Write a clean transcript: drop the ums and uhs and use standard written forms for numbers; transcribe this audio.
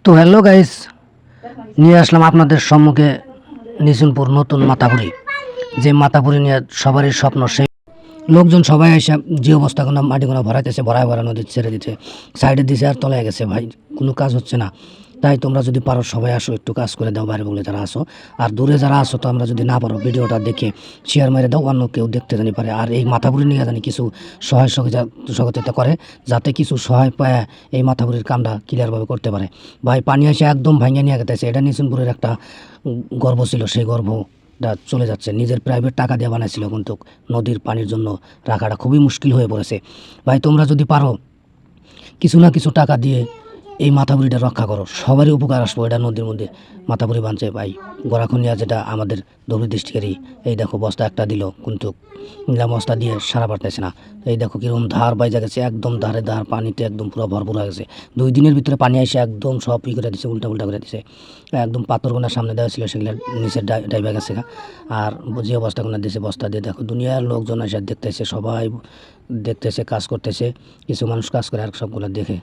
তো hello guys, নিয়ে আসলাম আপনাদের সম্মুখে নিসুনপুর নতুন মাতাপুরি। যে মাতাপুরি নিয়ে সবারই স্বপ্ন, সেই লোকজন সবাই এসে যে অবস্থা কোনো মাটিগুলো ভরাইতেছে, ভরা নদী ছেড়ে দিচ্ছে, সাইডে দিছে আর তলায় গেছে। ভাই কোনো কাজ হচ্ছে না। তাই তোমরা যদি পারো সবাই আসো, একটু কাজ করে দাও। বাইরে বলে যারা আসো আর দূরে যারা আসো, তো আমরা যদি না পারো ভিডিওটা দেখে শেয়ার মেরে দাও, অন্য কেউ দেখতে জানি পারে। আর এই মাথাপুরি নিয়ে জানি কিছু সহায় সহযোগিতা করে, যাতে কিছু সহায় পায় এই মাথাপুরির কামটা ক্লিয়ারভাবে করতে পারে। ভাই পানি এসে একদম ভাঙিয়ে নিয়ে গেছে। এটা নিসুনপুরের একটা গর্ব ছিল, সেই গর্বটা চলে যাচ্ছে। নিজের প্রাইভেট টাকা দিয়ে বানাইছিল, কিন্তু নদীর পানির জন্য রাখাটা খুবই মুশকিল হয়ে পড়েছে। ভাই তোমরা যদি পারো কিছু না কিছু টাকা দিয়ে এই মাথাপুরিটা রক্ষা করো, সবারই উপকার আসবো। এটা নদীর মধ্যে মাথাপুরি বানছে ভাই। গড়াখনিয়া যেটা আমাদের ধুবড়ী ডিস্ট্রিক্টেরই, এই দেখো বস্তা একটা দিল, কিন্তু বস্তা দিয়ে সারা পারতেছে না। এই দেখো কিরকম ধার বাইজা গেছে, একদম ধারে ধার, পানিতে একদম পুরো ভরপুর হয়ে গেছে। 2 দিনের ভিতরে পানি এসে একদম সব করে দিছে, উল্টা করে দিছে। একদম পাথরগুলো সামনে দেওয়া ছিল, সেগুলো নিচে ডাইবা গেছে। আর যে অবস্থাগুলো দিয়েছে, বস্তা দিয়ে দেখো দুনিয়ার লোকজন এসে দেখতেছে, সবাই দেখতেছে, কাজ করতেছে। কিছু মানুষ কাজ করে আর সবগুলো দেখে